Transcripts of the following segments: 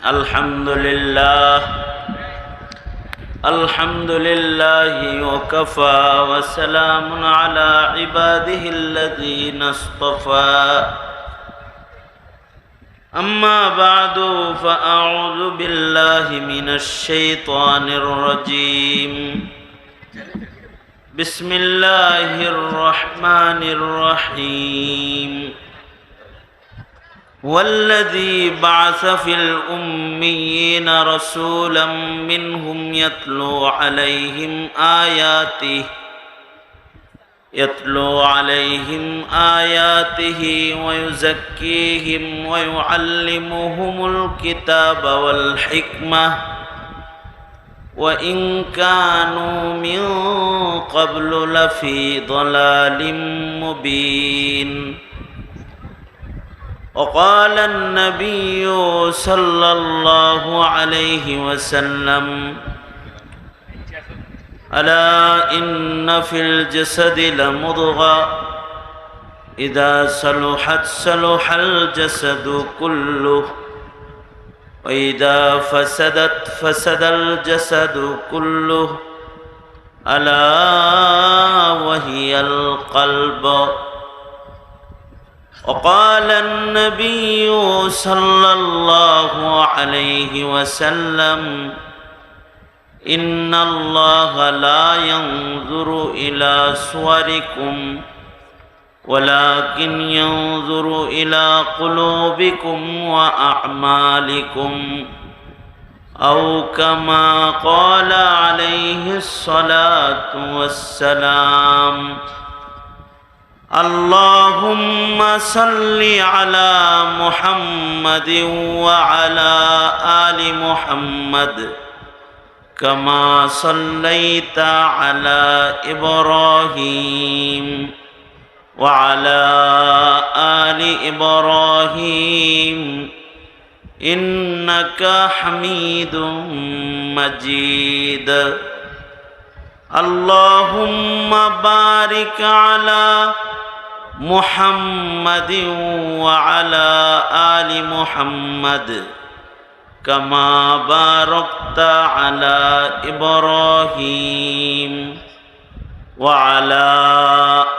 الحمد لله الحمد لله وكفى وسلام على عباده الذين اصطفى أما بعد فأعوذ بالله من الشيطان الرجيم بسم الله الرحمن الرحيم والذي بعث في الأميين رسولا منهم يتلو عليهم آياته ويزكيهم ويعلمهم الكتاب والحكمة وإن كانوا من قبل لفي ضلال مبين وقال النبي صلى الله عليه وسلم ألا إن في الجسد لمضغة إذا صلحت صلح الجسد كله وإذا فسدت فسد الجسد كله ألا وهي القلب وقال النبي صلى الله عليه وسلم إن الله لا ينظر إلى صوركم ولكن ينظر إلى قلوبكم وأعمالكم أو كما قال عليه الصلاة والسلام اللهم صل على محمد وعلى آل محمد كما صليت على إبراهيم وعلى آل إبراهيم إنك حميد مجيد اللهم بارك على محمد وعلى آل محمد كما باركت على إبراهيم وعلى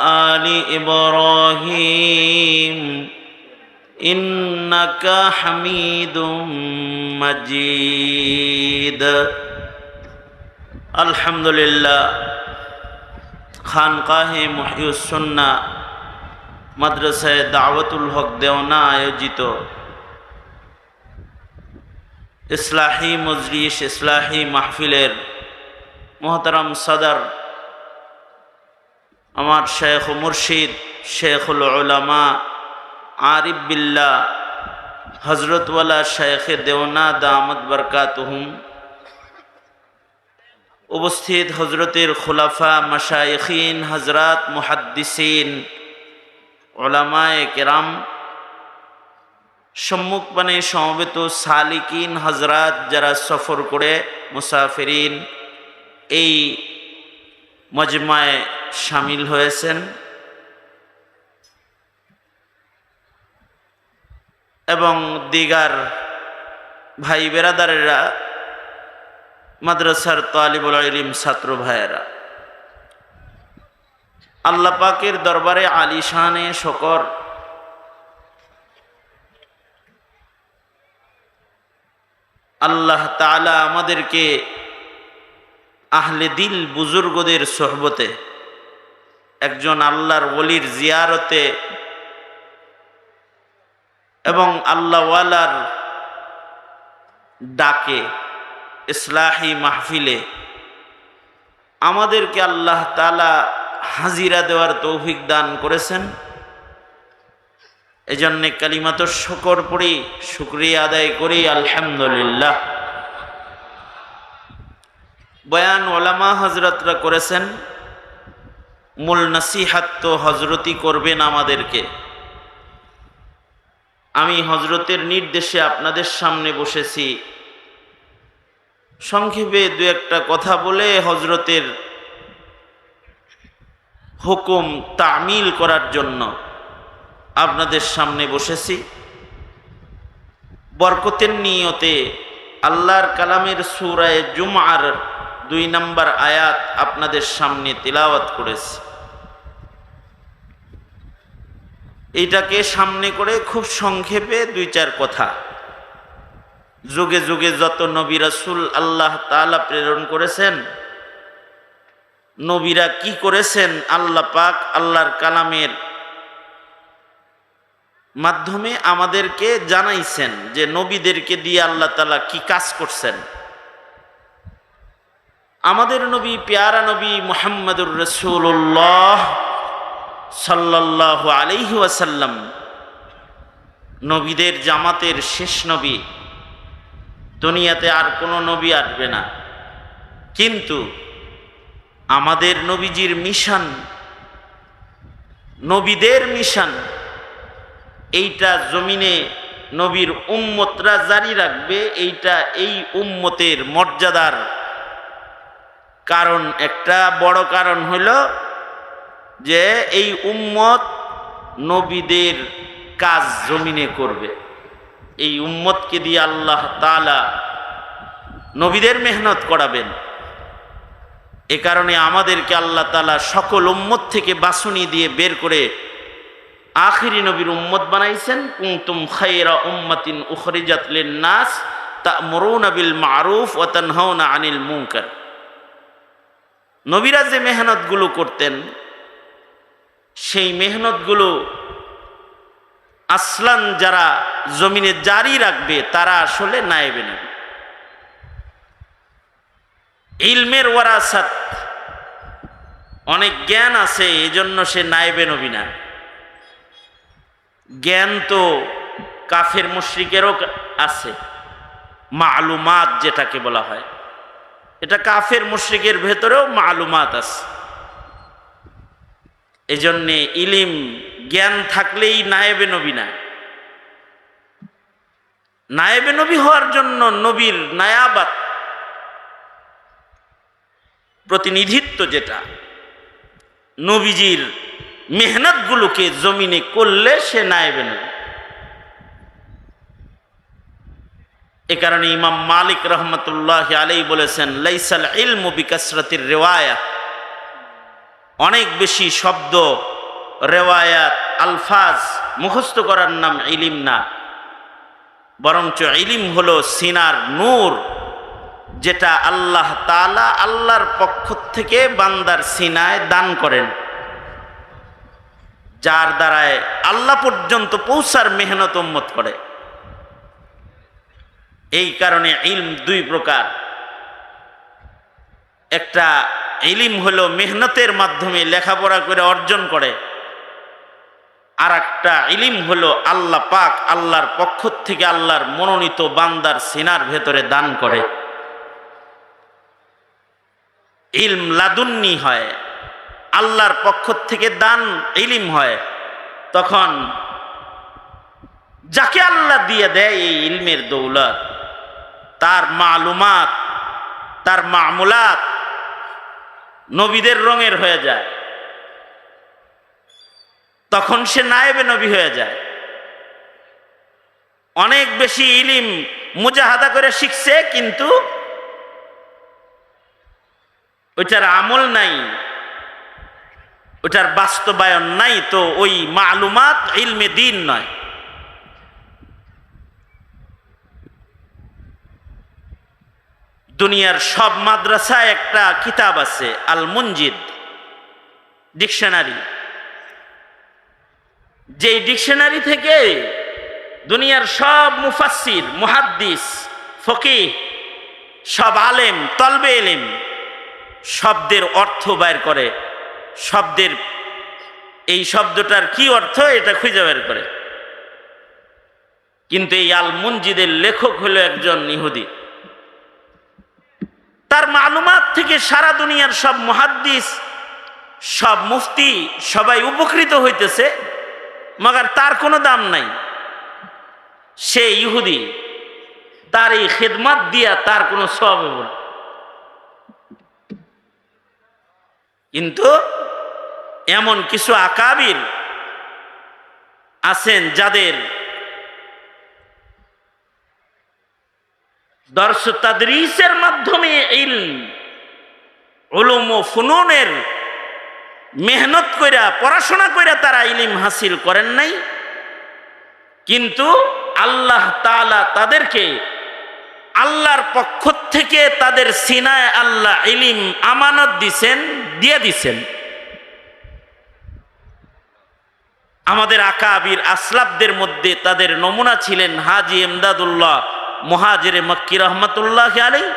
آل إبراهيم إنك حميد مجيد আলহামদুলিল্লাহ খানকাহে মুহইয়ুস সুন্নাহ মাদ্রাসায়ে দাওয়াতুল হক দেওনা আয়োজিত ইসলাহি মজলিস ইসলাহি মাহফিলের মোহতারাম সদর আমার শেখ ও মুর্শিদ শেখুল উলামা আরিফ বিল্লাহ হযরতওয়ালা শেখ দেওনা দামাত বরকাতুহুম উপস্থিত হজরতের খুলাফা মাশায়েখিন হজরত মুহাদ্দিসিন উলামায়ে কেরাম সম্মুখপানে সমবেত সালিকিন হজরত যারা সফর করে মুসাফিরিন এই মজমায়ে শামিল হয়েছেন এবং দিগার ভাই বেরাদারেরা মাদ্রাসার তালিবুল ইলম ছাত্র ভাইয়েরা আল্লাহ পাকের দরবারে আলিশানে শকর আল্লাহ তাআলা আমাদেরকে আহলে দিল বুজুর্গদের সোহবতে একজন আল্লাহর ওলির জিয়ারতে এবং আল্লাহওয়ালার ডাকে ইসলাহি মাহফিলে আমাদেরকে আল্লাহ তাআলা হাজিরা দেওয়ার তৌফিক দান করেছেন। এজন্য কালিমাত শুকর পড়ি, শুকরিয়া আদায় করি আলহামদুলিল্লাহ। বয়ান ওলামা হজরতরা করেছেন, মূল নসিহাত তো হজরতই করবেন আমাদেরকে। আমি হজরতের নির্দেশে আপনাদের সামনে বসেছি। সংক্ষেপে দু একটা কথা বলে হজরতের হুকুম তামিল করার জন্য আপনাদের সামনে বসেছি। বরকতের নিয়তে আল্লাহর কালামের সূরা জুমআর 2 নম্বর আয়াত আপনাদের সামনে তিলাওয়াত করেছি। এইটাকে সামনে করে খুব সংক্ষেপে 2-4 কথা। যুগে যুগে যত নবী রাসূল আল্লাহ তাআলা প্রেরণ করেছেন, নবীরা কি করেছেন আল্লাহ পাক আল্লাহর কালামের মাধ্যমে আমাদেরকে জানাইছেন যে নবীদেরকে দিয়ে আল্লাহ তাআলা কি কাজ করছেন। আমাদের নবী পেয়ারা নবী মুহাম্মদুর রাসূলুল্লাহ সাল্লাল্লাহু আলাইহি ওয়াসাল্লাম নবীদের জামাতের শেষ নবী। দুনিয়াতে আর কোনো নবী আসবে না, কিন্তু আমাদের নবীজির মিশন, নবীদের মিশন, এইটা জমিনে নবীর উম্মতরা জারি রাখবে। এইটা এই উম্মতের মর্যাদার কারণ, একটা বড় কারণ হইল যে এই উম্মত নবীদের কাজ জমিনে করবে। এই উম্মতকে দিয়ে আল্লাহ তাআলা নবীদের মেহনত করাবেন। এ কারণে আমাদেরকে আল্লাহ তাআলা সকল উম্মত থেকে বাছুনি দিয়ে বের করে আখিরি নবীর উম্মত বানাইছেন। কুনতুম খায়রা উম্মাতিন উখরিজাত লিন-নাস তা'মুরুনা বিল মা'রুফ ওয়া তানহাউনা আনিল মুনকার। নবীরা যে মেহনতগুলো করতেন, সেই মেহনতগুলো আসলান যারা জমিনে জারি রাখবে তারা আসলে নায়েবে নবী। ইলমের ওয়ারাসাত, অনেক জ্ঞান আছে, এজন্য সে নায়েবে নবী না। জ্ঞান তো কাফের মুশরিকেরও আছে, মালুমাত যেটাকে বলা হয়, এটা কাফের মুশরিকের ভেতরেও মালুমাত আছে। এজন্যে ইলিম জ্ঞান থাকলেই নায়েবে নবী না। নায়েবে নবী হওয়ার জন্য নবীর নায়াবাত, প্রতিনিধিত্ব, যেটা নবীজির মেহনতগুলোকে জমিনে করলে সে নায়েবে নবী। এ কারণে ইমাম মালিক রহমতুল্লাহ আলাইহি বলেছেন, লাইসাল ইলমু বিকাসরাতির রিওয়ায়া, অনেক বেশি শব্দ, রেওয়ায়াত, আলফাজ মুখস্থ করার নাম ইলিম না, বরঞ্চ ইলিম হলো সিনার নূর, যেটা আল্লাহ তাআলা আল্লাহর পক্ষ থেকে বান্দার সিনায় দান করেন, যার দ্বারায় আল্লাহ পর্যন্ত পৌঁছার মেহনত উম্মত করে। এই কারণে ইলম 2 প্রকার। একটা ইলিম হলো মেহনতের মাধ্যমে লেখাপড়া করে অর্জন করে, আর একটা ইলিম হলো আল্লাহ পাক আল্লাহর পক্ষ থেকে আল্লাহর মনোনীত বান্দার সিনার ভেতরে দান করে। ইলম লাদুন্নি হয়, আল্লাহর পক্ষ থেকে দান ইলিম হয়। তখন যাকে আল্লাহ দিয়ে দেয় এই ইলমের দৌলত, তার মালুমাত, তার মামুলাত নবীদের রঙের হয়ে যায়, তখন সে নায়েবে নবী হয়ে যায়। অনেক বেশি ইলিম মুজাহাদা করে শিখছে, কিন্তু ওইটার আমল নাই, ওইটার বাস্তবায়ন নাই, তো ওই মালুমাত ইলমে দ্বীন নয়। দুনিয়ার সব মাদ্রাসায় একটা কিতাব আছে, আল মুনজিদ ডিকশনারি। যেই ডিকশনারি থেকে দুনিয়ার সব মুফাসসির, মুহাদ্দিস, ফকিহ, সব আলেম, তলবে ইলম শব্দের অর্থ বের করে, শব্দের এই শব্দটার কি অর্থ এটা খুঁজে বের করে। কিন্তু এই আল মুনজিদের লেখক হলো একজন ইহুদি। তার মালুমাত থেকে সারা দুনিয়ার সব মুহাদ্দিস, সব মুফতি সবাই উপকৃত হইতেছে, মগর তার কোনো দাম নাই। সে ইহুদি, তার এই খেদমত দিয়া তার কোনো সওয়াব হবে না। কিন্তু এমন কিছু আকাবির আছেন যাদের দর্স তাদরিসের মাধ্যমে ইলম উলুম ও ফুনুনের মেহনত কইরা পড়াশোনা কইরা তারা ইলম হাসিল করেন নাই, কিন্তু আল্লাহ তাআলা তাদেরকে আল্লাহর পক্ষ থেকে তাদের সিনায় আল্লাহ ইলম আমানত দিয়ে দিছেন। আমাদের আকাবির আসলাফদের মধ্যে তাদের নমুনা ছিলেন হাজী ইমদাদুল্লাহ মুহাজিরে মক্কি রহমতুল্লাহ আলাইহি,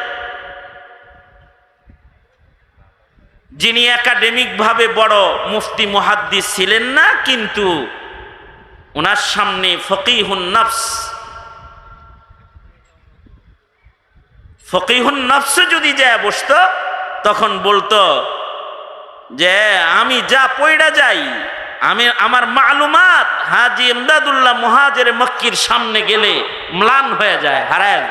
যিনি একাডেমিক ভাবে বড় মুফতি মুহাদ্দিস ছিলেন না, কিন্তু ওনার সামনে ফকিহুন নফস যদি যায় বসতো, তখন বলতো যে আমি যা পয়ড়া যাই, আমার মালুমাত হাজী ইমদাদুল্লাহ মুহাজিরে মক্কির সামনে গেলে ম্লান হয়ে যায়, হারায়।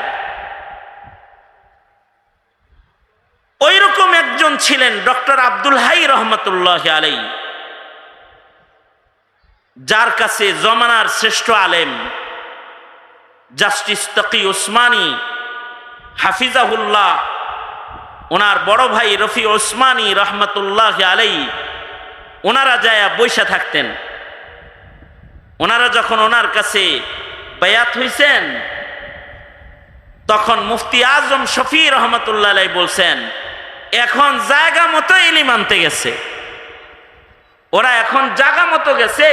ওই রকম একজন ছিলেন ডক্টর আব্দুল হাই রহমতুল্লাহ আলাইহি, যার কাছে জমানার শ্রেষ্ঠ আলেম জাস্টিস তকি ওসমানী হাফিজাহুল্লাহ, ওনার বড় ভাই রফি ওসমানী রহমতুল্লাহ আলাইহি, ওনারা যায় বৈশা থাকতেন। ওনারা যখন ওনার কাছে বায়াত হইছেন, তখন মুফতি আজম শফি রহমতুল্লাহ আলাইহি বলছেন, এখন জায়গা মতো ইলম আনতে গেছে, ওরা এখন জায়গা মতো গেছে,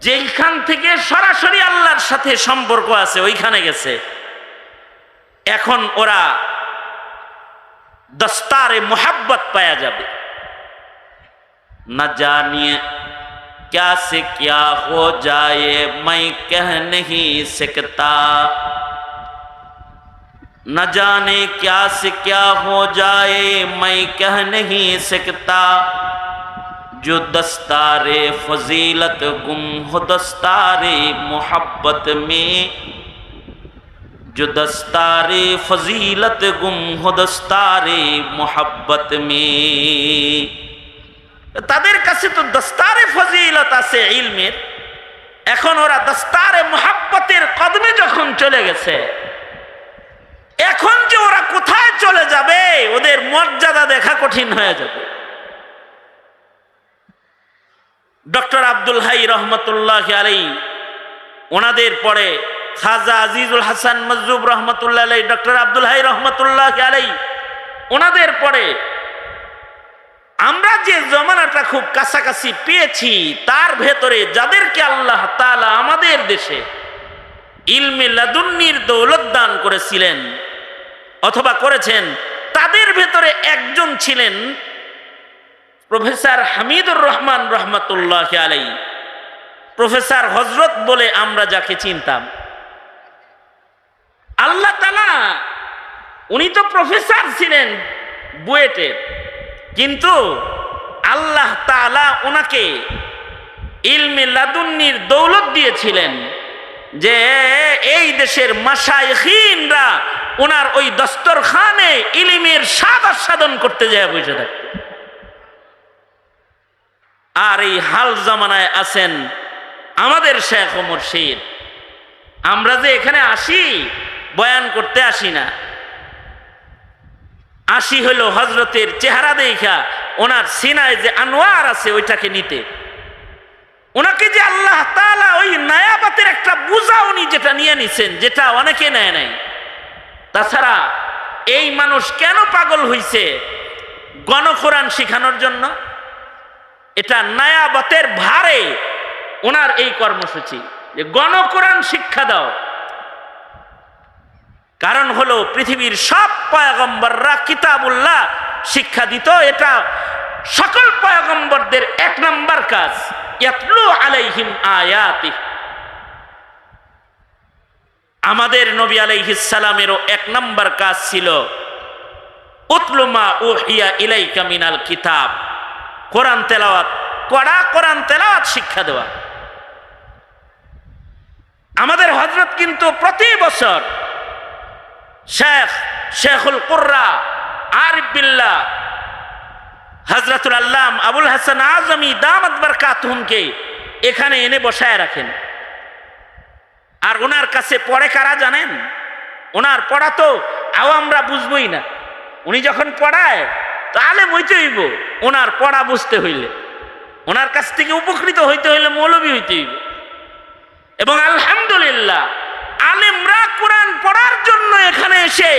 যেখান থেকে সরাসরি আল্লাহর সাথে সম্পর্ক আছে ওইখানে গেছে। এখন ওরা দস্তারে মোহাব্বত পায়া যাবে। না জানিয়ে क्या से क्या हो जाए मैं कह नहीं सकता, न जाने क्या से क्या हो जाए मैं कह नहीं सकता, जो दस्तारे फजीलत गुम हो दस्तारे मोहब्बत में, जो दस्तारे फजीलत गुम हो दस्तारे मोहब्बत में। তাদের কাছে তো দস্তারে ফজিলত আছে ইলমের, এখন ওরা দস্তারে মুহাব্বতের কদমে যখন চলে গেছে, এখন যে ওরা কোথায় চলে যাবে, ওদের মর্যাদা দেখা কঠিন হয়ে যাবে। ডক্টর আব্দুল হাই রহমতুল্লাহ আলাইহি, ওনাদের পরে খাজা আজিজুল হাসান মজজুব রহমতুল্লাহ আলাইহি, ডক্টর আব্দুল হাই রহমতুল্লাহ আলাইহি, ওনাদের পরে আমরা যে জমানাটা খুব কাছাকাছি পেয়েছি, তার ভেতরে যাদেরকে আল্লাহ তাআলা আমাদের দেশে ইলমে লাদুন্নির দৌলত দান করেছিলেন অথবা করেছেন, তাদের ভেতরে একজন ছিলেন প্রফেসর হামিদুর রহমান রহমতুল্লাহ আলাইহি, প্রফেসর হযরত বলে আমরা যাকে চিনতাম। আল্লাহ তাআলা, উনি তো প্রফেসর ছিলেন বুয়েটের, কিন্তু আল্লাহ তাআলা ওনাকে ইলমে লাদুন্নির দৌলত দিয়েছিলেন, যে এই দেশের মাশায়েখিনরা ওনার ওই দস্তরখানে ইলমের স্বাদ আস্বাদন করতে যায় বসে থাকত। আর এই হাল জামানায় আছেন আমাদের শেখ ও মুর্শিদ। আমরা যে এখানে আসি, বয়ান করতে আসি না, আসি হলো হজরতের চেহারা দেখা, ওনার সিনায় যে আনোয়ার আছে ওইটাকে নিতে। ওনাকে যে আল্লাহ তাআলা ওই নায়াবাতের একটা বুঝা উনি যেটা নিয়ে নিছেন, যেটা অনেকে নেয় নাই। তাছাড়া এই মানুষ কেন পাগল হইছে? গণকোরআন শিখানোর জন্য। এটা নায়াবাতের ভারে ওনার এই কর্মসূচি, যে গণকোরআন শিক্ষা দাও। কারণ হলো পৃথিবীর সব পয়গম্বররা কিতাবুল্লাহ শিক্ষা দিত, এটা সকল পয়গম্বরদের এক নাম্বার কাজ। ইয়াতলু আলাইহিম আয়াতি। আমাদের নবী আলাইহিস সালামেরও এক নাম্বার কাজ ছিল উতলু মা উহিয়া ইলাইকা মিনাল কিতাব, কোরআন তেলাওয়াত, কড়া কোরআন তেলাওয়াত শিক্ষা দেওয়া। আমাদের হযরত কিন্তু প্রতি বছর শেখুল কুররা আরিফ বিল্লাহ হযরতুল আল্লাম আবুল হাসান আজমি দামাত বারকাতুহুমকে এখানে এনে বসায় রাখেন। আর ওনার কাছে পড়ে কারা জানেন? ওনার পড়া তো আওয়ামরা বুঝবই না। উনি যখন পড়ায় তো আলেম হইতে হইব, ওনার পড়া বুঝতে হইলে, ওনার কাছ থেকে উপকৃত হইতে হইলে মৌলবী হইতে হইব। এবং আলহামদুলিল্লাহ আলেমরা কোরআন পড়ার জন্য এখানে এসে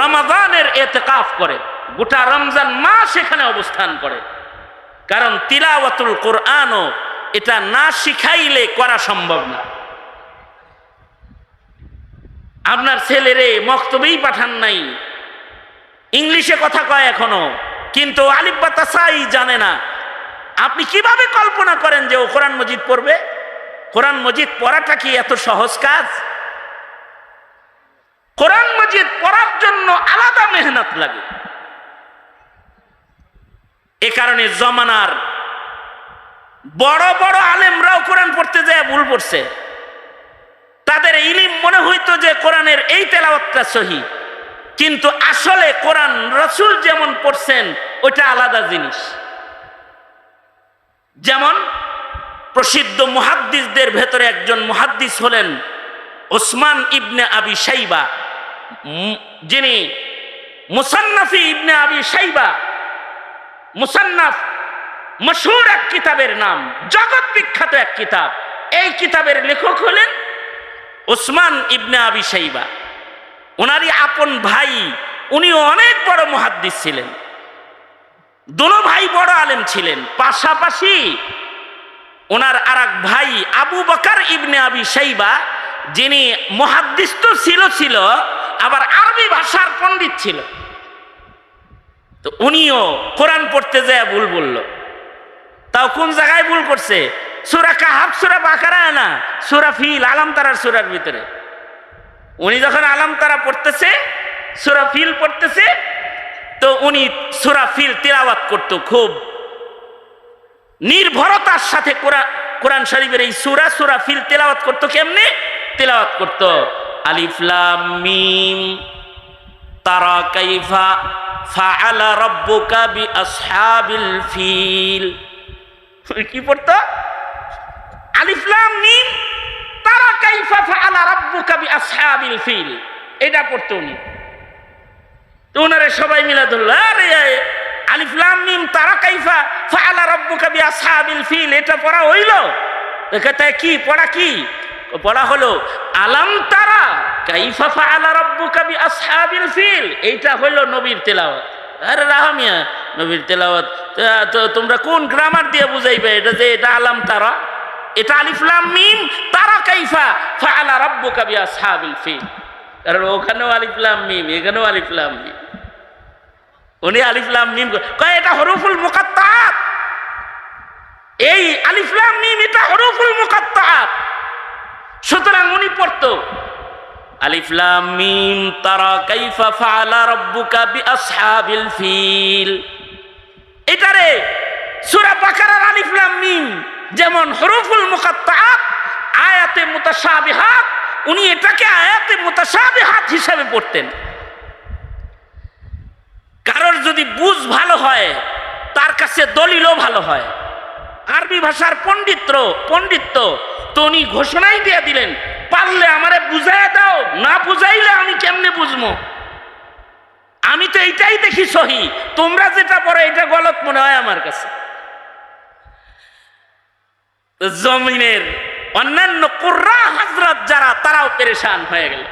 রমাদানের ইতিকাফ করে, গোটা রমজান মাস এখানে অবস্থান করে। কারণ তিলাওয়াতুল কোরআনও এটা না শিখাইলে করা সম্ভব না। আপনার ছেলেরে মক্তবেই পাঠান নাই, ইংলিশে কথা কয় এখনো, কিন্তু আলিফ বা তাসাই জানে না। আপনি কিভাবে কল্পনা করেন যে ও কোরআন মজিদ পড়বে? কোরআন মজিদ পড়াটা কি এত সহজ কাজ? কোরআন মজিদ পড়ার জন্য আলাদা মেহনত লাগে। এ কারণে জমানার বড় বড় আলেমরাও কোরআন পড়তে যায় ভুল পড়ছে। তাদের ইলিম মনে হইতো যে কোরআনের এই তেলাওয়াতটা সহি, কিন্তু আসলে কোরআন রাসূল যেমন পড়ছেন ওইটা আলাদা জিনিস। যেমন প্রসিদ্ধ মুহাদ্দিসদের ভেতরে একজন মুহাদ্দিস হলেন ওসমান ইবনে আবি শাইবা, যিনি মুসান্নাফি ইবনে আবি শাইবা, মুসান্নাফ মশহুর এক কিতাবের নাম, জগৎ বিখ্যাত এক কিতাব। এই কিতাবের লেখক হলেন ওসমান ইবনে আবি শাইবা। ওনারই আপন ভাই, উনিও অনেক বড় মুহাদ্দিস ছিলেন। দুনো ভাই বড় আলেম ছিলেন। পাশাপাশি ওনার আরেক ভাই আবু বকর ইবনে আবি শাইবা, যিনি মুহাদ্দিস তো ছিল আবার আরবি ভাষার পণ্ডিত ছিল। তো উনিও কোরআন পড়তে যায় ভুল বলল। তাও কোন জায়গায় ভুল করছে? সূরা কাহাফ, সূরা বাকারা না, সূরা ফিল, আলাম তারার সূরার ভিতরে। উনি যখন আলাম তারা পড়তেছে, সূরা ফিল পড়তেছে, তো উনি সূরা ফিল তিলাওয়াত করত খুব নির্ভরতার সাথে। কোরআন শরীফের এই সূরা ফিল তিলাওয়াত করত। কেমনে তিলাওয়াত করত? আলিফ লাম মিম তারা কাইফা ফাআলা রাব্বুকা বিআসহাবিল ফিল। কি পড়তো? আলিফ লাম মিম তারা কাইফা ফাআলা রাব্বুকা বিআসহাবিল ফিল, এটা পড়তো উনি। তো ওনারে সবাই মিলে ধরল, আরে আলিফ লাম মিম তারা কাইফা ফাআলা রাব্বুকা বিআসহাবিল ফিল, এটা পড়া হইল? দেখতে কি পড়া? কি পড়া হলো? আলাম তারা কাইফা ফাআলা রাব্বুকা বিআসহাবিল ফিল। এইটা হইল নবীর তেলাওয়াত। আরে রাহমিয়া, নবীর তেলাওয়াত তো তোমরা কোন গ্রামার দিয়ে বুঝাইবে এটা যে এটা আলাম তারা, এটা আলিফ লাম মিম তারা কাইফা ফাআলা রাব্বুকা বিআসহাবিল ফিল। কারণ ওখানেও আলিফ লাম মিম, এখানেও আলিফ লাম মিম। উনি আলিফ লাম মিম কয় এটা হরফুল মুকাত্তাআত। এই আলিফ লাম মিম এটা হরফুল মুকাত্তাআত। সুতরাং উনি পড়তো আলিফ লাম মিম তারা কাইফা ফাআলা রাব্বুকা বিআসহাবিল ফিল। এটারে সূরা বাকারার আলিফ লাম মিম যেমন হরফুল মুকাত্তাআত, আয়াতে মুতাশাবিহাত, উনি এটাকে আয়াতে মুতাশাবিহাত হিসাবে পড়তেন। কারোর যদি বুঝ ভালো হয় তার কাছে দলিলও ভালো হয়। আরবি ভাষার পণ্ডিত্য তো উনি ঘোষণাই দিয়ে দিলেন, পারলে আমারে বুঝাইয়া দাও, না বুঝাইলে আমি কেমনে বুঝবো? আমি তো এইটাই দেখি সহি, তোমরা যেটা পড়ো এটা গলত মনে হয় আমার কাছে। জমিনের অন্যান্য কুররা হযরত যারা, তারাও পেরেশান হয়ে গেল।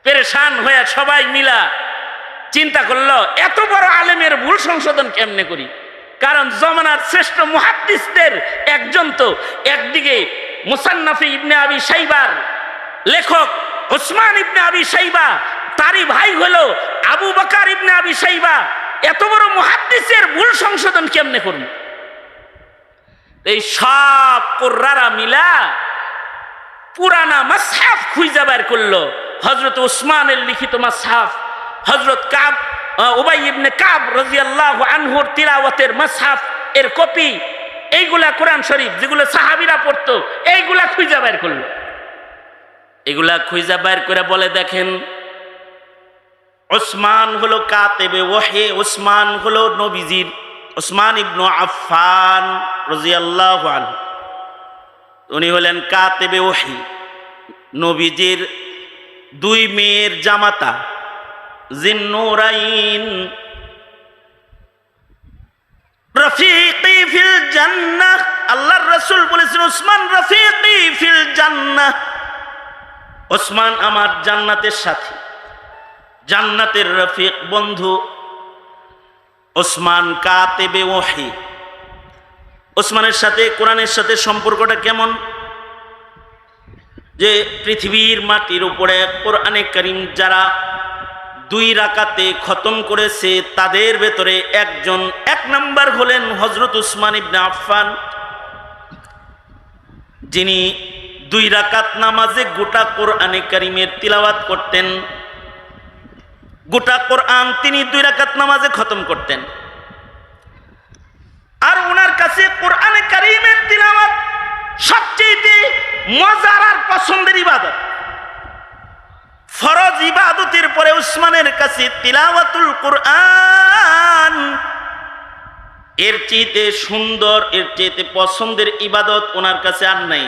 পেরেশান হয়ে সবাই মিলা চিন্তা করলো এত বড় আলেমের ভুল সংশোধন কেমনে করি। কারণ জমানার শ্রেষ্ঠ মুহাদ্দিসদের একজন তো, একদিকে মুসান্নাফি ইবনে আবি শাইবার লেখক ওসমান ইবনে আবি শাইবা, তারই ভাই হলো আবু বকর ইবনে আবি শাইবা। এত বড় মুহাদ্দিসের ভুল সংশোধন কেমনে করব? এই সব কুররারা মিলা পুরানা মাসহাফ খুঁজে বের করলো। হযরত ওসমানের লিখিত মাসহাফ, হযরত কাব উবাই ইবনে কাব রাদিয়াল্লাহু আনহুর তিলাওয়াতের মাসহাফ এর কপি, এইগুলা কোরআন শরীফ যেগুলো সাহাবীরা পড়তো, এইগুলা খুঁজে বের করলো। এগুলা খুঁজে বের করে বলে, দেখেন ওসমান হলো কাতেবে ওহী, ওসমান হলো নবীজির, ওসমান ইবনে আফফান রাদিয়াল্লাহু আনহু, উনি হলেন কাতেবে ওহী, নবীজির দুই মেয়ের জামাতা জিন্নুরাইন রফিকি ফিল জান্নাহ, আল্লাহর রাসূল বলেছেন উসমান রফিকি ফিল জান্নাহ, ওসমান আমার জান্নাতের সাথী, জান্নাতের রফিক বন্ধু। ওসমান কাতেবে ওহী, ওসমানের সাথে কোরআনের সাথে সম্পর্কটা কেমন? যে পৃথিবীর মাটির উপরে কোরআনে কারীম যারা 2 রাকাতে খতম করেছে তাদের ভেতরে একজন 1 নাম্বার হলেন হযরত উসমান ইবনে আফফান, যিনি 2 রাকাত নামাজে গোটা কোরআনে কারীমের তিলাওয়াত করতেন। গোটা কোরআন তিনি 2 রাকাত নামাজে খতম করতেন। আর ওনার কাছে কোরআনে কারীমের তিলাওয়াত সবচেয়ে মজার আর পছন্দের ইবাদত। ফরজ ইবাদতের পরে উসমানের কাছে তিলাওয়াতুল কোরআন এর চেয়ে সুন্দর, এর চেয়ে পছন্দের ইবাদত ওনার কাছে আর নাই।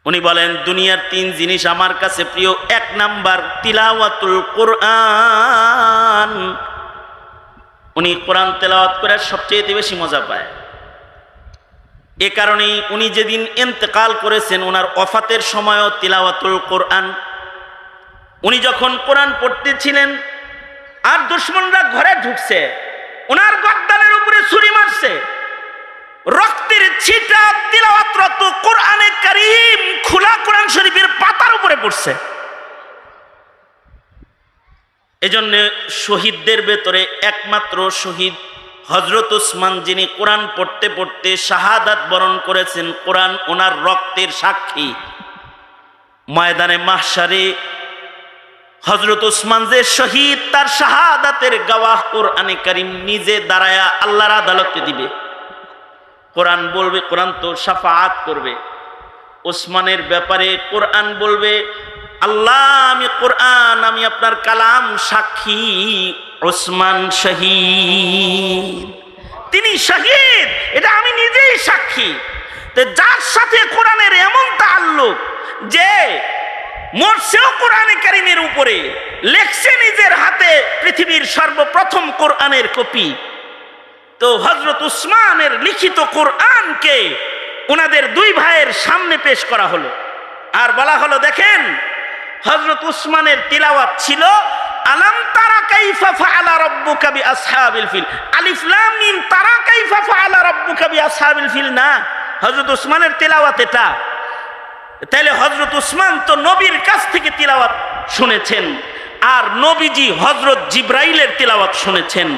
উনি বলেন দুনিয়ার 3 জিনিস আমার কাছে প্রিয়, 1 নাম্বার তিলাওয়াতুল কোরআন। উনি কোরআন তেলাওয়াত করে সবচেয়ে বেশি মজা পায়। এ কারণেই উনি যেদিন ইন্তেকাল করেছেন ওনার ওফাতের সময়ও তিলাওয়াতুল কোরআন। উনি যখন কোরআন পড়তেছিলেন আর দুশমনরা ঘরে ঢুকছে, ওনার গর্দানের উপরে ছুরি মারছে, রক্তের ছিটা তিলাওয়াতরত কোরআনে কারীম খোলা কোরআন শরীফের পাতার উপরে পড়ছে। এজন্য শহীদদের ভেতরে একমাত্র শহীদ হযরত উসমান, যিনি কোরআন পড়তে পড়তে শাহাদাত বরণ করেছেন। কোরআন ওনার রক্তের সাক্ষী। ময়দানে মাহশারে হযরত উসমান যে শহীদ, তার শাহাদাতের গওয়াহ কোরআনে কারীম নিজে দাঁড়ায়া আল্লাহর আদালতে দিবে। কোরআন বলবে, কোরআন তো শাফাআত করবে। উসমানের ব্যাপারে কোরআন বলবে, আল্লাহ আমি কোরআন, আমি আপনার কালাম সাক্ষী, উসমান শহীদ, তিনি শহীদ, এটা আমি নিজেই সাক্ষী। তো যার সাথে কোরআনের এমন তাআল্লুক যে মরছেও কোরআনে কারীমের উপরে, লেখছে নিজের হাতে পৃথিবীর সর্বপ্রথম কোরআনের কপি। তো হযরত উসমানের লিখিত কোরআনকে ওনাদের 2 ভাইয়ের সামনে পেশ করা হলো আর বলা হলো, দেখেন হযরত উসমানের তিলাওয়াত ছিল আলাম তারা কাইফা ফাআলা রাব্বুকা বিআসহাবিল ফিল, আলিফ লাম মিম তারা কাইফা ফাআলা রাব্বুকা বিআসহাবিল ফিল না, হযরত উসমানের তিলাওয়াত এটা। তাহলে হযরত উসমান তো নবীর কাছ থেকে তিলাওয়াত শুনেছেন, আর নবীজি হযরত জিবরাইলের তিলাওয়াত শুনেছেন,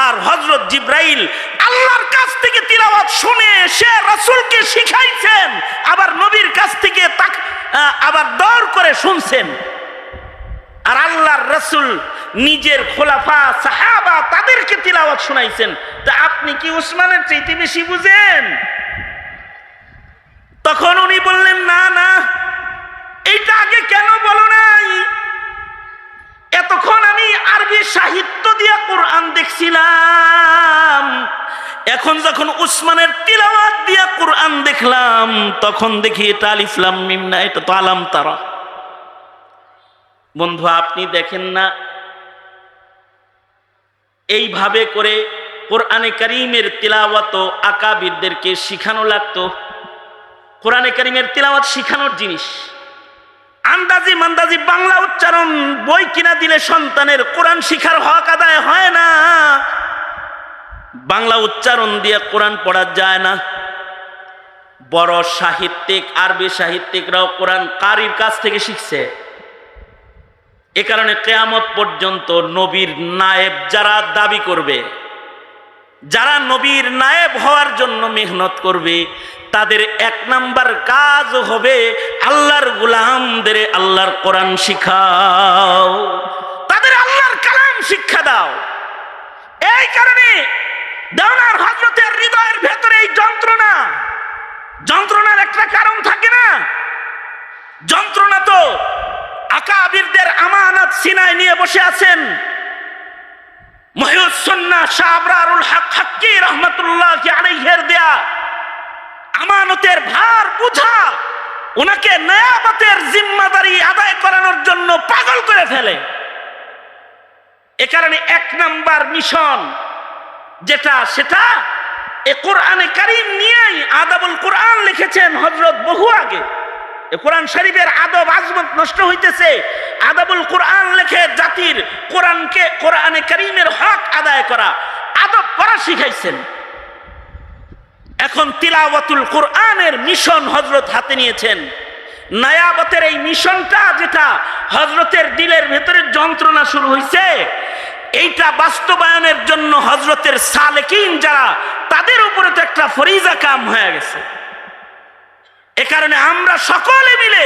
আর হযরত জিবরাইল আল্লাহর কাছ থেকে তিলাওয়াত শুনে সে রাসূলকে শিখাইছেন, আবার নবীর কাছ থেকে আবার দৌড় করে শুনছেন। আর আল্লাহর রাসূল নিজের খোলাফা সাহাবা তাদেরকে তিলাওয়াত শুনাইছেন। তা আপনি কি উসমানের চাইতে বেশি বুঝেন? তখন উনি বললেন, না না, এইটা আগে কেন বলো নাই? এতক্ষণ আমি আরবি সাহিত্য দিয়ে কোরআন দেখছিলাম, এখন যখন উসমানের তিলাওয়াত দিয়ে কোরআন দেখলাম তখন দেখি এটা আলিফ লাম মিম না, এটা তো আলাম তারা। বন্ধু আপনি দেখেন না, এইভাবে করে কোরআনে কারীমের তিলাওয়াত আকাবিরদেরকে শিখানো লাগতো। কোরআনে কারীমের তিলাওয়াত শিখানোর জিনিস। আন্দাজি মান্দাজি বাংলা উচ্চারণ বই কিনা দিলে সন্তানের কোরআন শিখার হক আদায় হয় না। বাংলা উচ্চারণ দিয়ে কোরআন পড়া যায় না। বড় সাহিত্যিক, আরবি সাহিত্যিকরাও কোরআন কারির কাছ থেকে শিখছে। এ কারণে কিয়ামত পর্যন্ত নবীর নায়েব যারা দাবি করবে, যারা নবীর নায়েব হওয়ার জন্য মেহনত করবে, তাদের 1 নাম্বার কাজ হবে আল্লাহর গোলামদের আল্লাহর কোরআন শিখাও, তাদের আল্লাহর কালাম শিক্ষা দাও। এই কারণে দেওয়ার হযরতের হৃদয়ের ভেতরে এই যন্ত্রণার একটা কারণ থাকে না? যন্ত্রণা তো আকাবিরদের আমানত সিনায় নিয়ে বসে আছেন। মুহিউস সুন্নাহ শাহ আবরারুল হক হাক্কি রাহমাতুল্লাহি আলাইহির দেয়া আমানতের ভার বুঝা ওনাকে নয়াবতের জিম্মাদারি আদায় করানোর জন্য পাগল করে ফেলে। এ কারণে 1 নাম্বার মিশন যেটা, সেটা এ কোরআনে কারীম নিয়েই আদাবুল কোরআন লিখেছেন হযরত বহু আগে। এ কোরআন শরীফের আদব আজমত নষ্ট হইতেছে, আদাবুল কোরআন লিখে জাতির কোরআনে কারীমের হক আদায় করা, আদব করা শিখাইছেন। এখন তিলাওয়াতুল কোরআনের মিশন হযরত হাতে নিয়েছেন। নয়াবতের এই মিশনটা যেটা হযরতের দিলের ভেতরে যন্ত্রণা শুরু হয়েছে, এইটা বাস্তবায়নের জন্য হযরতের সালেকিন যারা, তাদের উপরে তো একটা ফরিজা কাম হয়ে গেছে। এ কারণে আমরা সকলে মিলে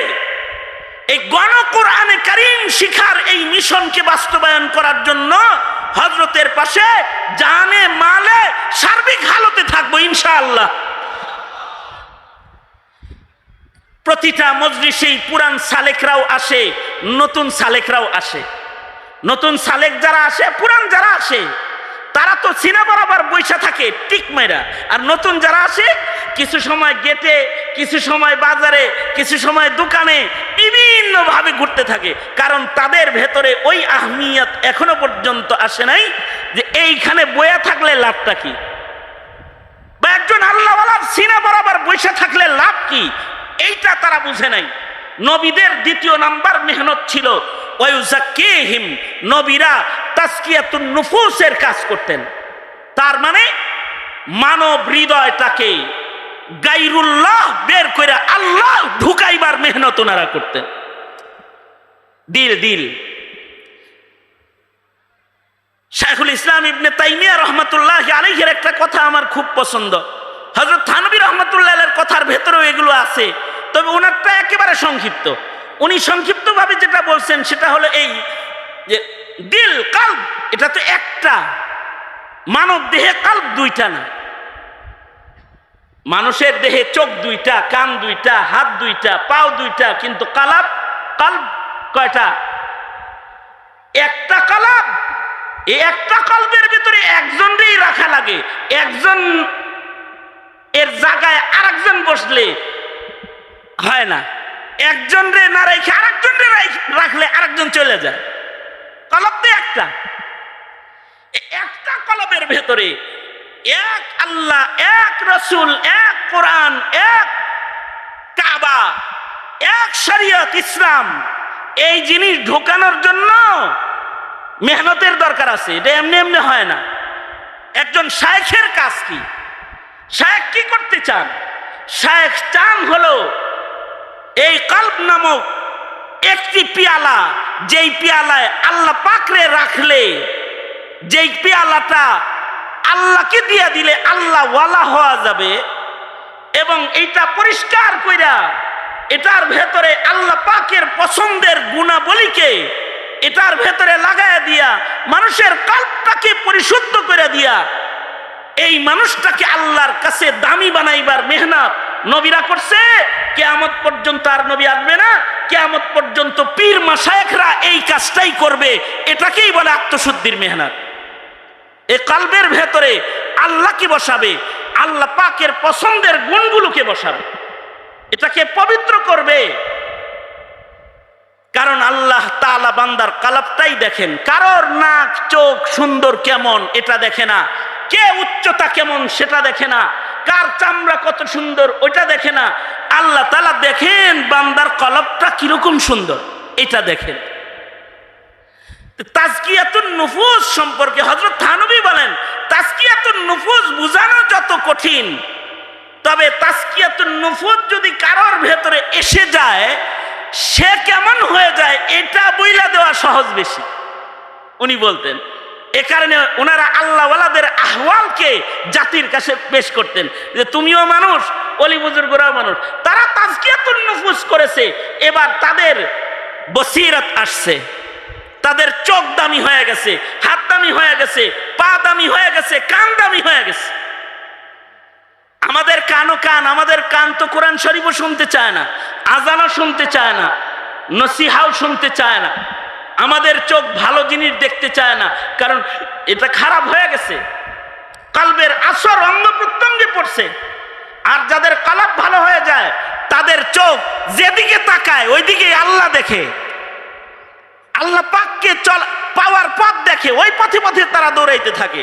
এই গণ কোরআনে কারীম শিখার এই মিশনকে বাস্তবায়ন করার জন্য হযরতের পাশে জানে মালে সার্বিক হালতে থাকবো ইনশাআল্লাহ। প্রতিটা মজলিসেই পুরান সালেকরাও আসে, নতুন সালেকরাও আসে। নতুন সালেক যারা আসে, পুরান যারা আসে, তারা তো সিনা বরাবর বৈশা থাকে টিক মেরা। আর নতুন যারা আসে, কিছু সময় গেটে, কিছু সময় বাজারে, কিছু সময় দোকানে, বিভিন্ন ভাবে ঘুরতে থাকে। কারণ তাদের ভেতরে ওই আহমিয়ত এখনো পর্যন্ত আসে নাই যে এইখানে বয়া থাকলে লাভটা কি, বা একজন আল্লাহওয়ালার সিনা বরাবর বৈশা থাকলে লাভ কি, এইটা তারা বুঝে নাই। নবীদের 2 নাম্বার মেহনত ছিল ওয়ায়ুযাক্কিহিম, নবীরা তাজকিয়াতুন নুফুসের কাজ করতেন। তার মানে মানব হৃদয়টাকে গায়রুল্লাহ বের করে আল্লাহ ঢুকাইবার মেহনত ওনারা করতেন। দিল শাইখুল ইসলাম ইবনে তাইমিয়া রাহমাতুল্লাহি আলাইহির একটা কথা আমার খুব পছন্দ। হযরত থানভী রাহমাতুল্লাহি আলাইহির কথার ভেতরেও এগুলো আছে, তবে ওনারটা একেবারে সংক্ষিপ্ত। উনি সংক্ষিপ্তভাবে যেটা বলছেন সেটা হলো এই যে দিল কলব এটা তো একটা, মানব দেহে কলব 2টা না। মানুষের দেহে চোখ 2টা, কান 2টা, হাত 2টা, পাও 2টা, কিন্তু কলব কয়টা? একটা কলব। এই একটা কলবের ভিতরে একজনকেই রাখা লাগে। একজন এর জায়গায় আরেকজন বসলে হয় না। একজন রে না রেখে আরেকজন রে রাখলে আরেকজন চলে যায়। কলব তো একটা। একটা কলবের ভেতরে এক আল্লাহ, এক রসুল, এক কোরআন, এক কাবা, এক শরীয়ত ইসলাম, এই জিনিস ঢোকানোর জন্য মেহনতের দরকার আছে। এটা এমনি এমনি হয় না। একজন শায়েখের কাজ কি? শায়েখ কি করতে চান? শায়েখ চান হলো এই কলব নামক একটি পেয়ালা, যেই পেয়ালায় আল্লাহ পাকরে রাখলে, যেই পেয়ালাটা আল্লাহকে দিয়ে দিলে আল্লাহ ওয়ালা হওয়া যাবে, এবং এইটা পরিষ্কার কইরা এটার ভেতরে আল্লাহ পাকের পছন্দের গুণাবলীকে এটার ভেতরে লাগায়া দিয়া মানুষের কলবটাকে পরিশুদ্ধ করে দিয়া এই মানুষটাকে আল্লাহর কাছে দামি বানাইবার মেহনত নবীরা করছে। কিয়ামত পর্যন্ত আর নবী আসবে না, কিয়ামত পর্যন্ত পীর মাশায়েখরা এই কাজটাই করবে। এটাকেই বলে আত্মশুদ্ধির মেহনত। এই কলবের ভেতরে আল্লাহকে বসাবে, আল্লাহ পাকের পছন্দের গুণগুলোকে বসাবে, এটাকে পবিত্র করবে। কারণ আল্লাহ তাআলা বান্দার কলবটাই দেখেন। কারোর নাক চোখ সুন্দর কেমন এটা দেখে না, কে উচ্চতা কেমন সেটা দেখে না, কার চামড়া কত সুন্দর ওইটা দেখে না। আল্লাহ তাআলা দেখেন বান্দার কলবটা কিরকম সুন্দর, এটা দেখেন। তাজকিয়াতুন নুফুস সম্পর্কে হযরত থানভী বলেন, তাজকিয়াতুন নুফুস বুঝানো যত কঠিন, তবে তাজকিয়াতুন নুফুস যদি কারোর ভেতরে এসে যায় সে কেমন হয়ে যায় এটা বইলা দেওয়া সহজ বেশি, উনি বলতেন। এ কারণে ওনারা আল্লাহওয়ালাদের আহওয়ালকে জাতির কাছে পেশ করতেন যে তুমিও মানুষ, অলি বুজুর্গরাও মানুষ। তারা তাজকিয়াতুন নুফুস করেছে, এবার তাদের বসিরত আসছে, তাদের চোখ দামি হয়ে গেছে, হাত দামি হয়ে গেছে, পা দামি হয়ে গেছে, কান দামি হয়ে গেছে। আমাদের আমাদের কান তো কোরআন শরীফও শুনতে চায় না, আজানও শুনতে চায় না, নসিহাও শুনতে চায় না। আমাদের চোখ ভালো জিনিস দেখতে চায় না, কারণ এটা খারাপ হয়ে গেছে, কলবের আসর অঙ্গ প্রত্যঙ্গে পড়ছে। আর যাদের কলব ভালো হয়ে যায় তাদের চোখ যেদিকে তাকায় ওইদিকে আল্লাহ দেখে, আল্লাহ পাককে পাওয়ার পথ দেখে, ওই পথে পথে তারা দৌড়াইতে থাকে।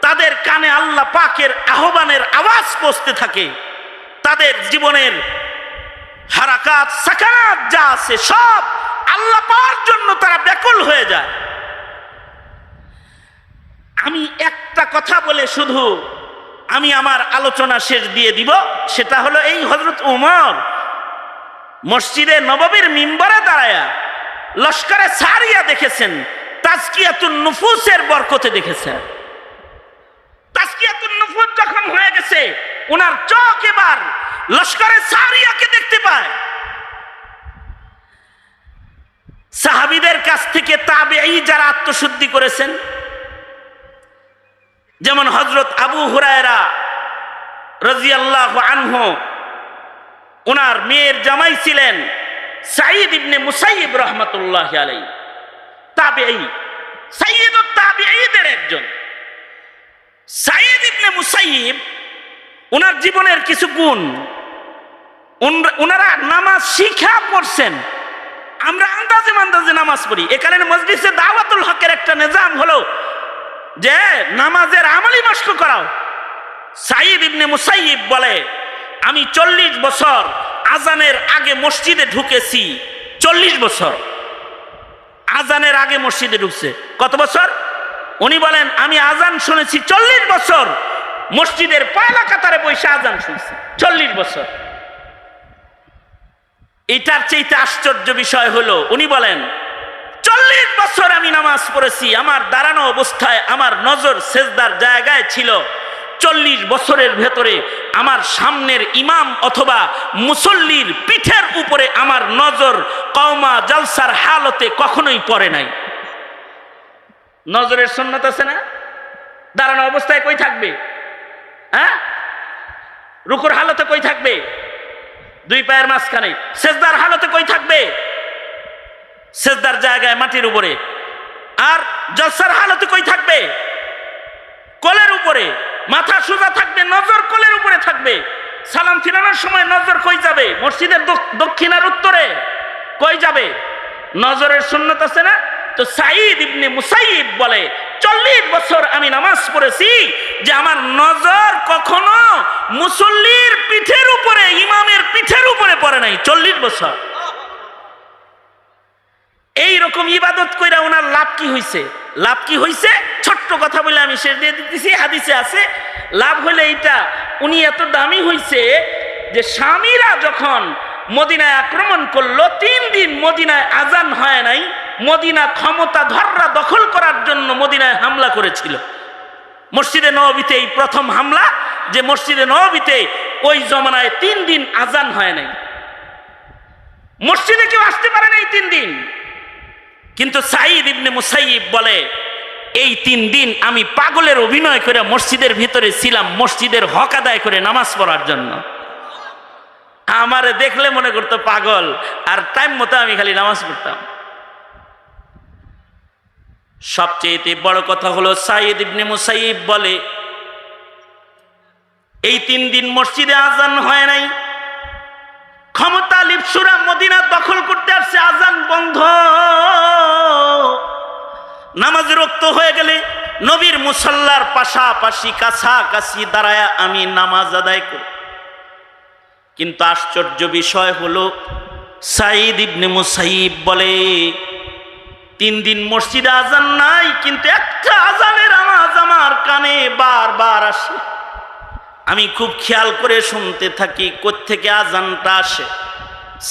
তাদের কানে আল্লাহ পাকের আহ্বানের আওয়াজ পৌঁছতে থাকে। তাদের জীবনের হারাকাত সাকানাত যা আছে সব আল্লাহ পাওয়ার জন্য তারা ব্যাকুল হয়ে যায়। আমি একটা কথা বলে শুধু আমি আমার আলোচনা শেষ দিয়ে দিব, সেটা হলো এই হযরত উমর মসজিদে নববীর মিম্বরে দাঁড়ায়া লস্করে সারিয়া দেখেছেন, তাজকিয়াতুন নুফুসের বরকতে দেখেছেন। তাজকিয়াতুন নুফুস যখন হয়ে গেছে, ওনার চোখ এবার লস্করে সারিয়াকে দেখতে পায়। সাহাবীদের কাছ থেকে তাবেঈ যারা আত্মশুদ্ধি করেছেন, যেমন হযরত আবু হুরায়রা রাদিয়াল্লাহু আনহু, ওনার মেয়ের জামাই ছিলেন সাঈদ ইবনে মুসাইয়িব রাহমাতুল্লাহি আলাইহি, তাবেঈ, সাইয়্যিদুত তাবেঈদের একজন। সাঈদ ইবনে মুসাইয়িব, ওনার জীবনের কিছু গুণ, ওনারা নামাজ শিখা পড়ছেন। আমরা আন্দাজে মান্দাজে নামাজ পড়ি। এখানে মজলিসে দাওয়াতুল হকের একটা নিজাম হলো যে নামাজের আমলি মশক করাও। সাঈদ ইবনে মুসাইয়িব বলে, আমি 40 বছর আজানের আগে মসজিদে ঢুকেছি। 40 বছর আজানের আগে মসজিদে ঢুকছে। কত বছর? উনি বলেন, আমি আজান শুনেছি 40 বছর, মসজিদের পয়লা কাতারে বসে আজান শুনছি 40 বছর। এটার চাইতে আশ্চর্য বিষয় হলো, উনি বলেন 40 বছর আমি নামাজ পড়েছি, আমার দাঁড়ানো অবস্থায় আমার নজর সেজদার জায়গায় ছিল। 40 বছরের ভেতরে আমার সামনের ইমাম অথবা মুসল্লির পিঠের উপরে আমার নজর কওমা জালসার হালতে কখনোই পড়ে নাই। নজরের সুন্নাত আছে না? দাঁড়ানো অবস্থায় কই থাকবে? হ্যাঁ, রুকুর হালতে কই থাকবে? 2 পায়ের মাঝখানে। সেজদার হালতে কই থাকবে? সেজদার জায়গায় মাটির উপরে। আর জলসার হালতে কই থাকবে? কোলের উপরে। মাথা সোজা থাকবে, নজর কোলের উপরে থাকবে। সালাম ফিরানোর সময় নজর কই যাবে? মসজিদের দক্ষিণ আর উত্তরে। কই যাবে? নজরের সুন্নাত আছে না? তো সাঈদ ইবনে মুসাইয়িব বলে, 40 বছর আমি নামাজ পড়েছি যে আমার নজর কখনো মুসল্লির পিঠের উপরে, ইমামের পিঠের উপরে পড়ে নাই। 40 বছর। এই রকম ইবাদত কইরা ওনার লাভ কি হইছে? লাভ কি হইছে? ছোট্ট কথা বলে আমি শেষ দিয়ে দিতেছি, হাদিসে আছে। লাভ হলে এইটা, উনি এত দামি হইছে যে স্বামীরা যখন মদিনায় আক্রমণ করলো, 3 দিন মদিনায় আজান হয় নাই। মদিনা ক্ষমতা ধররা দখল করার জন্য মদিনায় হামলা করেছিল। মসজিদে নববীতে এই প্রথম হামলা, যে মসজিদে নববীতে ওই জমানায় 3 দিন আজান হয় নাই, মসজিদে কেউ আসতে পারে নাই 3 দিন। কিন্তু সাঈদ ইবনে মুসাইয়িব বলে, এই 3 দিন আমি পাগলের অভিনয় করে মসজিদের ভিতরে ছিলাম, মসজিদের হক আদায় করে নামাজ পড়ার জন্য। আমারে দেখলে মনে করতো পাগল, আর টাইম মতো আমি খালি নামাজ পড়তাম। সবচেয়ে বড় কথা হলো, সাঈদ ইবনে মুসাইয়িব বলে, এই 3 দিন মসজিদে আজান হয় নাই। ক্ষমতা লিপসুরা মদিনা দখল করতে আসছে, আজান বন্ধ। নামাজ রক্ত হয়ে গেলে নবীর মুসাল্লার পাশাপাশি কাছাকাছি দাঁড়ায় আমি নামাজ আদায় করি। কিন্তু আশ্চর্য বিষয় হলো, সাঈদ ইবনে মুসাইয়িব বলে, 3 দিন মসজিদে আজান নাই, কিন্তু একটা আজানের আওয়াজ আমার কানে বারবার আসে। আমি খুব খেয়াল করে শুনতে থাকি কোত্থেকে আজানটা আসে।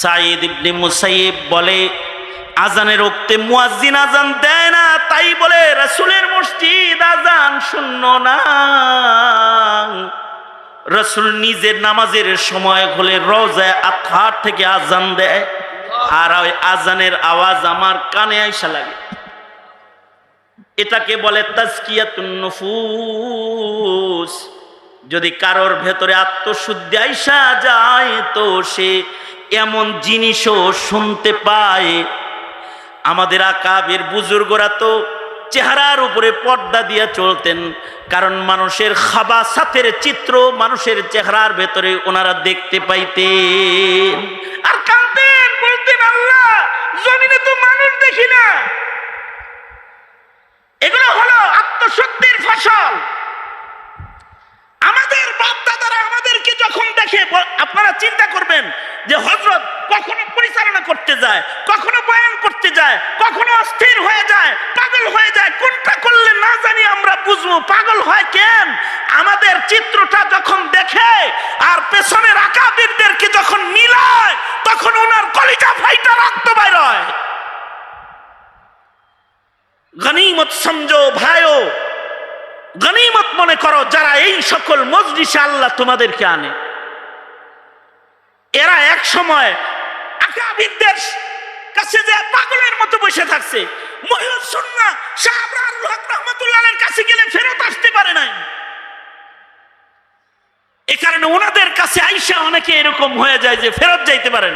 সাঈদ ইবনে মুসাইয়িব বলে, আজানের ওক্তে মুয়াজ্জিন আজান দেয় না, তাই বলে রাসূলের মসজিদ আজান শূন্য না। রাসূল নিজের নামাজের সময় হলে রওজায়ে আতহার থেকে আজান দেয়, আর ওই আজানের আওয়াজ আমার কানে আইসা লাগে। এটাকে বলে তাজকিয়াতুন নুফুস। যদি কারোর ভেতরে আত্মশুদ্ধি আইসা যায়, তো সে এমন জিনিসও শুনতে পায়। আমাদের আকাবের বুজুর্গরা তো চেহারার উপরে পর্দা দিয়ে চলতেন, কারণ মানুষের খাবাসাতের চিত্র মানুষের চেহারার ভেতরে ওনারা দেখতে পাইতেন। আর কাঁদতেন, বলতেন আল্লাহ জমিনে তো মানুষ দেখি না। এগুলো হলো আত্মশুদ্ধির ফসল। আমাদের বাপ দাদারা আমাদেরকে যখন দেখে, আপনারা চিন্তা করবেন যে হযরত কখনো পরিচালনা করতে যায়, কখনো বয়ান করতে যায়, কখনো অস্থির হয়ে যায়, পাগল হয়ে যায়। কোনটা করলে না জানি আমরা বুঝবো পাগল হয় কেন। আমাদের চিত্রটা যখন দেখে আর পেছনের আকাবিরদেরকে যখন মিলায়, তখন ওনার কলিজা ফাইটা রক্ত বের হয়। গনিমত সমঝো ভাইও, গনিমত মনে করো যারা এই সকল মজলিসে আল্লাহ তোমাদেরকে আনে। এরা এক সময় আকাবিরদের কাছে যে পাগলের মতো বসে থাকছে। মহিউস সুন্নাহ শাহ আবরারুল হক রাহমাতুল্লাহর কাছে গেলে ফেরত আসতে পারে নাই। এই কারণে ওনাদের কাছে আইসা অনেকে এরকম হয়ে যায় যে ফেরত যাইতে পারেন।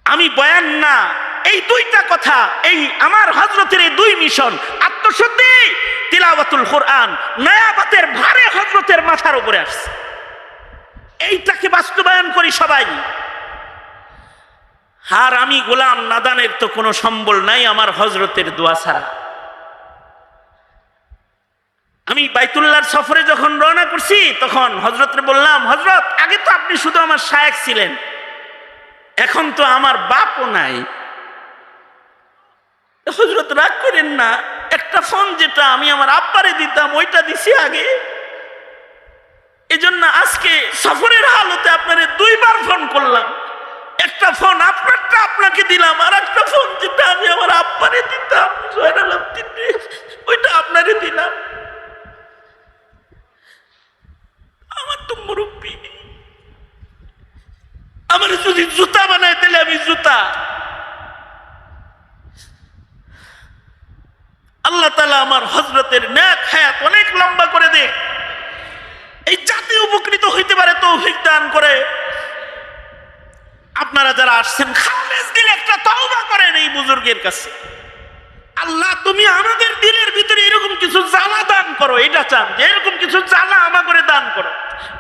আমি বয়ান না, এই দুইটা কথা, এই আমার হযরতের এই দুই মিশন, আত্মশুদ্ধি, তিলাওয়াতুল কোরআন, নায়াবাতের ভারে হযরতের মাথার উপরে আসছে। এইটাকে বাস্তবায়ন করি সবাই। আর আমি গোলাম নাদানের তো কোনো সম্বল নাই আমার হযরতের দোয়া ছাড়া। আমি বাইতুল্লাহর সফরে যখন রওনা করছি তখন হযরতরে বললাম, হযরত আগে তো আপনি শুধু আমার শায়েখ ছিলেন, এখন তো আমার বাপও নাই। হযরত রাগ করেন না, একটা ফোন যেটা আমি আমার আব্বারে দিতাম ওইটা দিছি আগে, এজন্য আজকে সফরের হালতে আপনারে দুইবার ফোন করলাম। একটা ফোন আপনারটা আপনাকে দিলাম, আর একটা ফোন যেটা আমি আমার আব্বারে দিতাম জয়নাল আব্দিন, ওইটা আপনারে দিলাম। আমার তো মুরব্বী, আমার যদি জুতা বানায় দিলে আমি জুতা। আল্লাহ তাআলা আমার হযরতের নেক হায়াত অনেক লম্বা করে দে, এই জাতি উপকৃত হইতে পারে তৌফিক দান করে। আপনারা যারা আসছেন খালেস দিলে একটা তওবা করেন এই বুজুর্গের কাছে। আল্লাহ তুমি আমাদের দিলের ভিতরে এরকম কিছু জ্বালা দান করো, এটা চান যে এরকম কিছু জ্বালা আমাকে দান করো,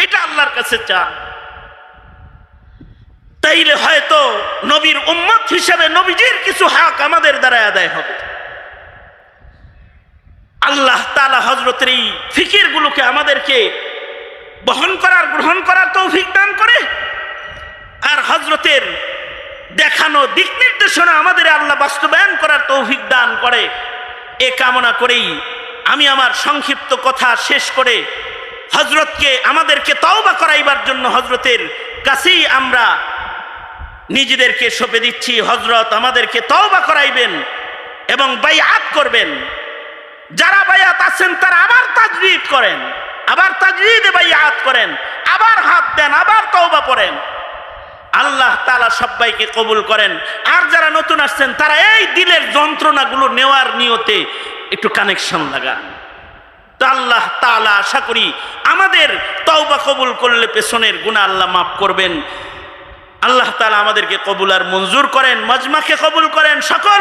এটা আল্লাহর কাছে চান। তাইলে হয়তো নবীর উম্মত হিসেবে নবীজির কিছু হক আমাদের দ্বারা আদায় হবে। আল্লাহ তাআলা হযরতের এই ফিকির গুলোকে আমাদেরকে বহন করার, গ্রহণ করার তৌফিক দান করে, আর হযরতের দেখানো দিক নির্দেশনা আমাদের আল্লাহ বাস্তবায়ন করার তৌফিক দান করে। এ কামনা করেই আমি আমার সংক্ষিপ্ত কথা শেষ করে হযরতকে আমাদেরকে তওবা করাইবার জন্য হযরতের কাছেই আমরা নিজেদেরকে সঁপে দিচ্ছি। হযরত আমাদেরকে তওবা করাইবেন এবং বাইআত করবেন। যারা বাইআত আছেন তারা আবার তাজদীদ করেন, আবার তাজদীদে বাইআত করেন, আবার হাত দেন, আবার তওবা পড়েন। আল্লাহ তাআলা সবাইকে কবুল করেন। আর যারা নতুন আসছেন তারা এই দিলের যন্ত্রণাগুলো নেওয়ার নিয়তে একটু কানেকশন লাগান। তো আল্লাহ তাআলা আশা করি আমাদের তওবা কবুল করলে পেছনের গুনাহ আল্লাহ মাফ করবেন। আল্লাহ তাআলা আমাদেরকে কবুল আর মঞ্জুর করেন, মজমাকে কবুল করেন। সকল